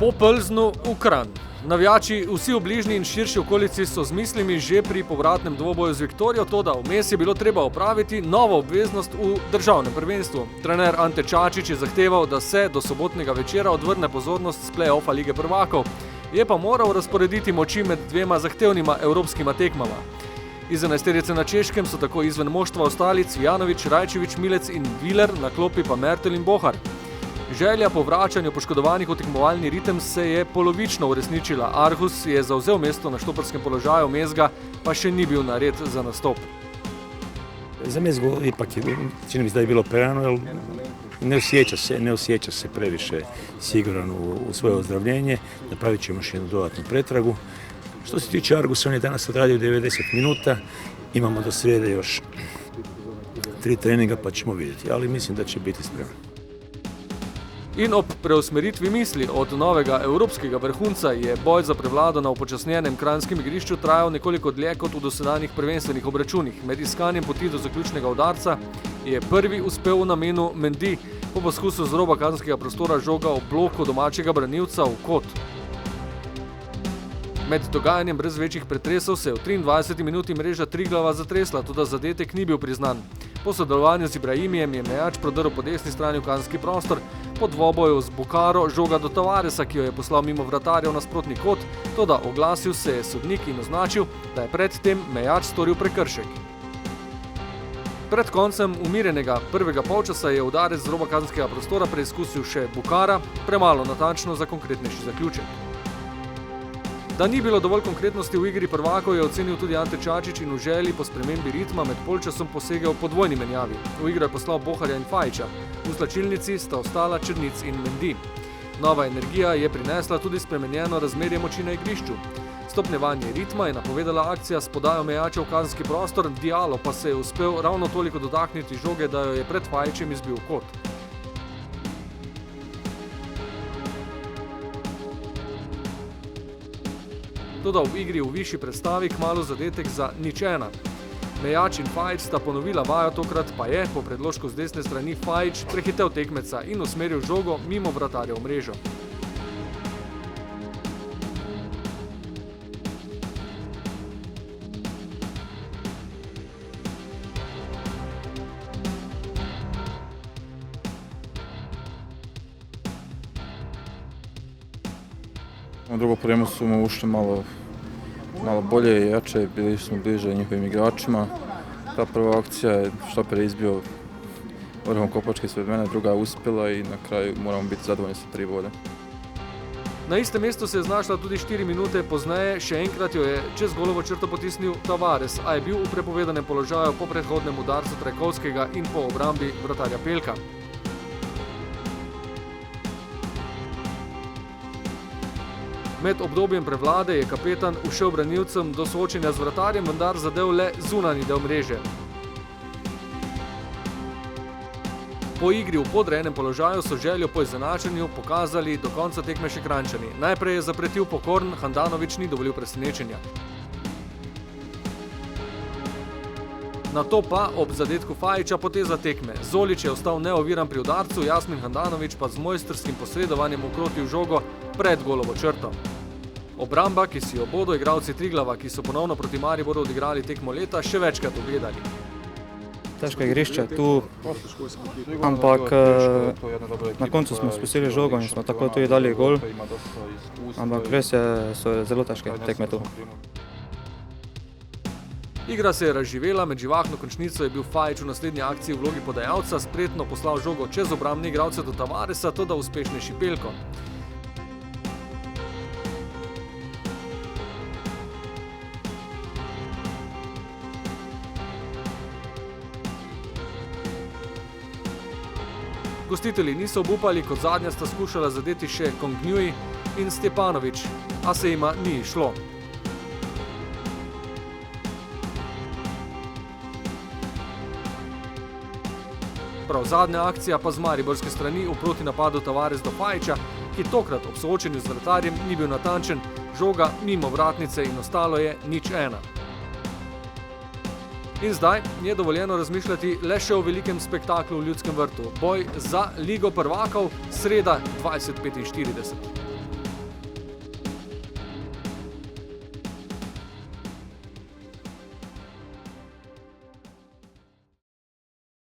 Po Plznu v Kranj. Navijači vsi v bližnji in širši okolici so z mislimi že pri povratnem dvoboju z Viktorijo, toda vmes je bilo treba opraviti novo obveznost v državnem prvenstvu. Trener Ante Čačić je zahteval, da se do sobotnega večera odvrne pozornost s play-offa Lige prvakov. Je pa moral razporediti moči med dvema zahtevnima evropskima tekmama. Iz 11-terice na Češkem so tako izven moštva ostali Cvijanović, Rajčević, Milec in Viler, na klopi pa Mertel in Bohar. Želja po vračanju poškodovanih v tekmovalni ritem se je polovično uresničila. Arhus je zavzel mesto na štoperskem položaju, Mezga pa še ni bil nared za nastop. Za Mezgu ipak čini mi se da je bilo prerano, jer ne osjeća se previše siguran u svoje ozdravljenje. Napravit ćemo još jednu dodatnu pretragu. Što se tiče Argusa, on je danas odradio 90 minuta. Imamo do srijede još 3 treninga pa ćemo vidjeti, ali mislim da će biti spreman. In ob preusmeritvi misli od novega evropskega vrhunca je boj za prevlado na upočasnjenem kranjskem igrišču trajal nekoliko dlje kot v dosedanjih prvenstvenih obračunih. Med iskanjem poti do zaključnega udarca je prvi uspel v namenu Mendy po poskusu z roba kazenskega prostora žoga ob bloku domačega branilca v kot. Med dogajanjem brez večjih pretresov se je v 23. minuti mreža Triglava zatresla, toda zadetek ni bil priznan. Po sodelovanju z Ibrahimijem je Mejač prodrl po desni strani v kazenski prostor, po dvoboju z Bukaro žoga do Tavaresa, ki jo je poslal mimo vratarja v nasprotni kot, toda oglasil se je sodnik in označil, da je pred tem Mejač storil prekršek. Pred koncem umirjenega prvega polčasa je udarec z roba kazenskega prostora preizkusil še Bukara, premalo natančno za konkretnejši zaključek. Da ni bilo dovolj konkretnosti v igri prvakov, je ocenil tudi Ante Čačić in v želji po spremembi ritma med polčasom posegel po dvojni menjavi. V igro je poslal Boharja in Fajića. V slačilnici sta ostala Črnic in Mendy. Nova energija je prinesla tudi spremenjeno razmerje moči na igrišču. Stopnjevanje ritma je napovedala akcija s podajo Mejača v kazenski prostor, Diallo pa se je uspel ravno toliko dotakniti žoge, da jo je pred Fajićem izbil kot. Toda v igri v višji predstavi kmalu zadetek za 0:1. Mejač in Fajić sta ponovila vajo, tokrat pa je po predložku z desne strani Fajić prehitel tekmeca in usmeril žogo mimo vratarja v mrežo. U drugu prijemu smo ušli malo bolje i jače, bili smo bliže njihovim igračima. Ta prva akcija je štoper je izbio vrhom kopačke ispred mene, druga je uspjela i na kraju moramo biti zadovoljni sa 3 bode. Na istem mestu se je znašla tudi 4 minute pozneje, še enkrat jo je čez golovo črto potisnil Tavares, a je bil v prepovedanem položaju po predhodnem udarcu Trajkovskega in po obrambi vratarja Pelka. Med obdobjem prevlade je kapetan ušel branilcem do soočenja z vratarjem, vendar zadel le zunanji del mreže. Po igri v podrejenem položaju so željo po izenačenju pokazali do konca tekme še Kranjčani. Najprej je zapretil Pokorn, Handanović ni dovolil presenečenja. Nato pa ob zadetku Fajića poteza tekme. Zolić je ostal neoviran pri udarcu, Jasmin Handanović pa z mojstrskim posredovanjem ukrotil žogo pred golovo črto. Obramba, ki si jo bodo igralci Triglava, ki so ponovno proti Mariboru odigrali tekmo leta, še večkrat ogledali. Težko igrišče tu, ampak na koncu smo spustili žogo in smo tako tudi dali gol, ampak res so zelo težke tekme tu. Igra se je razživela, med živahno končnico je bil Fajić v naslednji akciji v vlogi podajalca, spretno poslal žogo čez obrambne igralce do Tavaresa, toda uspešnejši Pelko. Gostitelji niso obupali, kot zadnja sta skušala zadeti še Kongnjuj in Stjepanović, a se jima ni izšlo. Prav zadnja akcija pa z mariborske strani v protinapadu Tavares do Fajića, ki tokrat ob soočenju z vratarjem ni bil natančen, žoga mimo vratnice in ostalo je 0:1. In zdaj je dovoljeno razmišljati le še o velikem spektaklu v Ljudskem vrtu. Boj za Ligo prvakov, sreda 20:45.